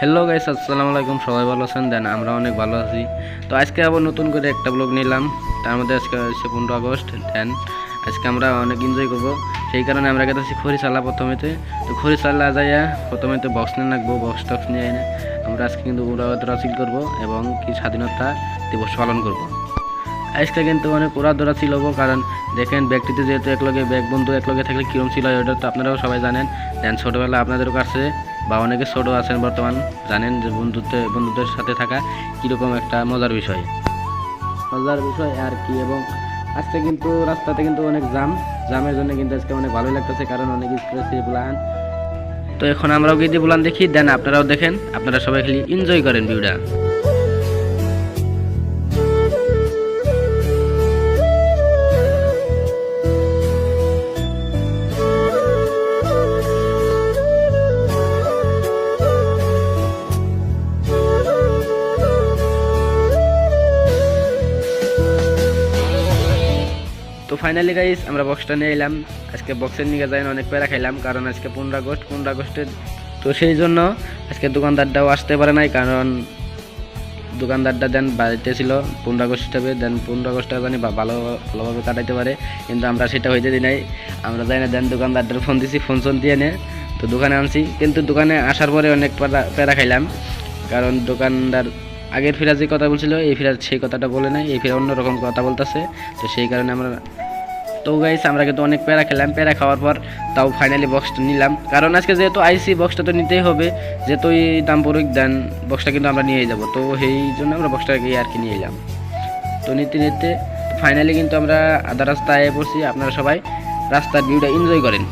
Hello guys, আসসালামু আলাইকুম। সবাই ভালো আছেন? দেন আমরা অনেক ভালো আছি। তো আজকে আবার নতুন করে একটা ব্লগ নিলাম। তার মধ্যে আজকে হচ্ছে 15 আগস্ট। দেন আজকে আমরা অনেক এনজয় করবো, সেই কারণে আমরা গেছি খরিচালা প্রথমেতে। তো খরিচালা যাইয়া প্রথমেতে বক্স নিয়ে রাখবো, বক্স টক্স নিয়ে এনে আমরা আজকে কিন্তু উড়াদৌড়া করবো এবং কি স্বাধীনতা দিবস পালন করবো। আজকে কিন্তু অনেক উড়াদৌড়া ছিল, কারণ দেখেন ব্যক্তিতে যেহেতু একলগে ব্যাগ বন্ধু একলগে থাকলে কিরম ছিল ওটা তো আপনারাও সবাই জানেন। দেন ছোটোবেলা আপনাদেরও কাছে বা অনেকে ছোটো আছেন বর্তমান, জানেন যে বন্ধুদের সাথে থাকা কীরকম একটা মজার বিষয় আর কি। এবং আজকে কিন্তু রাস্তাতে কিন্তু অনেক জামের জন্য কিন্তু আজকে অনেক ভালোই লাগতেছে, কারণ অনেক স্কুলে বুলান। তো এখন আমরাও গিয়ে বুলান দেখি, দেন আপনারাও দেখেন, আপনারা সবাই খালি এনজয় করেন ভিউটা। তো ফাইনালি গাইস আমরা বক্সটা নিয়ে এলাম। আজকে বক্সের নিয়ে যাই অনেক প্যারা খাইলাম, কারণ আজকে 15 আগস্টের। তো সেই জন্য আজকে দোকানদারটাও আসতে পারে নাই, কারণ দোকানদারটা দেন বাড়িতে ছিল 15 আগস্ট হিসাবে। দেন 15 আগস্টটা জানি ভালোভাবে কাটাইতে পারে, কিন্তু আমরা সেটা হইতে দিই নাই। আমরা যাই না, দেন দোকানদারটার ফোন দিছি, ফোন দিয়ে এনে তো দোকানে আনছি। কিন্তু দোকানে আসার পরে অনেক প্যারা খাইলাম, কারণ দোকানদার আগের ফিরা যে কথা বলছিল এই ফিরা সেই কথাটা বলে নাই, এই ফিরা অন্যরকম কথা বলতেছে। তো সেই কারণে আমরা গাইস আমরা কিন্তু অনেক প্যারা খেলাম। প্যারা খাওয়ার পর তাও ফাইনালি বক্সটা নিলাম, কারণ আজকে যেহেতু আইসি বক্সটা তো নিতেই হবে, যেহেতু এই দাম পড়ুক দেন বক্সটা কিন্তু আমরা নিয়ে যাবো। তো সেই জন্য আমরা বক্সটাকে আর কি নিয়ে এলাম। তো নিতে ফাইনালি কিন্তু আমরা আধা রাস্তায় পড়ছি। আপনারা সবাই রাস্তার ভিউটা এনজয় করেন।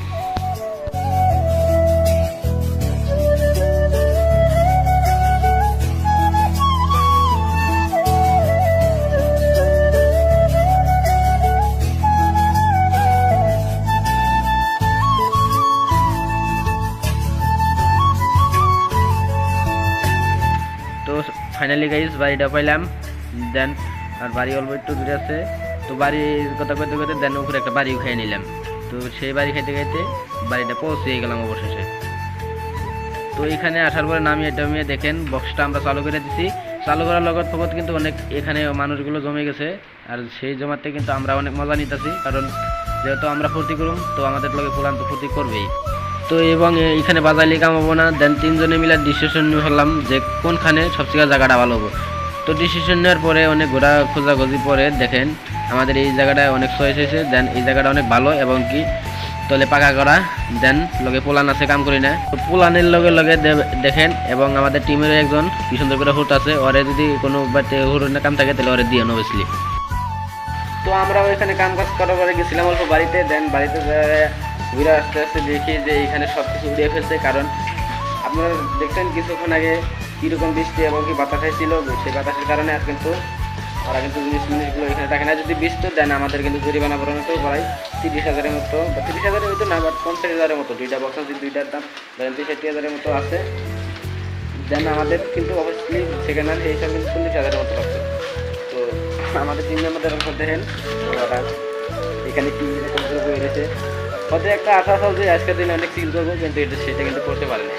তো ফাইনালি গাইস বাড়িটা পাইলাম। দেন আর বাড়ি অল্প একটু দূরে আছে। তো বাড়ির কথা কইতে দেন উপরে একটা বাড়িও খেয়ে নিলাম। তো সেই বাড়ি খাইতে বাড়িটা পৌঁছে গেলাম অবশেষে। তো এখানে আসার পরে নামিয়ে দেখেন বক্সটা আমরা চালু করে দিছি। চালু করার লগত ফকত কিন্তু অনেক এখানে মানুষগুলো জমে গেছে, আর সেই জমাতে কিন্তু আমরা অনেক মজা নিতেছি, কারণ যেহেতু আমরা ফুর্তি করুম তো আমাদের লগে ফুলান তো ফুর্তি করবেই। তো এবং এখানে বাজাইলে কামাবো না। দেন তিনজনে মিলে ডিসিশন নিয়ে হলাম যে কোনখানে সবচেয়ে জায়গাটা ভালো হবো। তো ডিসিশন নেওয়ার পরে অনেক খোঁজাখুঁজি পরে দেখেন আমাদের এই জায়গাটা অনেক চয়েস হয়েছে। দেন এই জায়গাটা অনেক ভালো এবং কি তলে পাকা করা। দেন লগে পোলান আছে, কাম করি না। তো পোলানের লগে দেখেন, এবং আমাদের টিমের একজন কি সুন্দর করে হুট আছে, ওরে যদি কোনো বাড়িতে হুটের কাম থাকে তাহলে ওরে দিয়ে অবভিয়াসলি। তো আমরা ওইখানে কাম কাজ করার পরে গেছিলাম অল্প বাড়িতে। দেন বাড়িতে ঘুরে আস্তে আস্তে দেখি যে এইখানে সব কিছু উড়িয়ে ফেলছে, কারণ আপনারা দেখছেন কিছুক্ষণ আগে কীরকম বৃষ্টি এবং কি বাতাস হয়েছিল। সেই বাতাসের কারণে আর কিন্তু ওরা কিন্তু জিনিসগুলো এখানে থাকে না। যদি বৃষ্টি দেন আমাদের কিন্তু জরিমানা পর্যন্ত করাই 30,000-এর মতো, বা 30,000-এর হয়তো না, বাট 50,000-এর মতো। দুইটা বক্স আছে, দুইটার দাম ধরেন 60,000-এর মতো আছে। দেন আমাদের কিন্তু অবশ্যই সেকেন্ড হ্যান্ড সেই হিসাবে কিন্তু 40,000-এর মতো লাগছে। তো আমাদের টিম মেম্বারদের অংশ দেখেন ওরা এখানে কি রকম করে বেরিয়েছে। হয়তো একটা আশা আসল যে আজকের দিনে অনেক সিল করবো, কিন্তু সেটা কিন্তু করতে পারে না।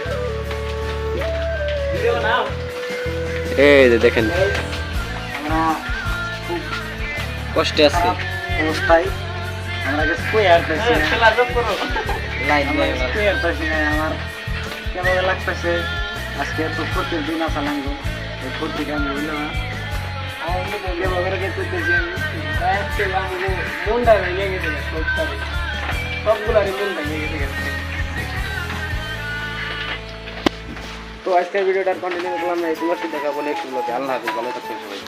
এই যে দেখেন আমরা খুব কষ্টে আছি অবস্থায়। আমরা স্কোয়ার পাইছি না, আমার কেমন লাগতেছে। আজকে তো প্রত্যেক দিন আসা লাগবে, এই প্রত্যেক আমি হইল না মনটা ভেঙে গেছে, সবগুলারই মনটা ভেঙে গেছে। তো আজকের ভিডিওটার কন্টিনিউ করলাম না, এই তোমার সাথে দেখা বলে একটু আল্লাহ হাফিজ, ভালো থাকবেন সবাই।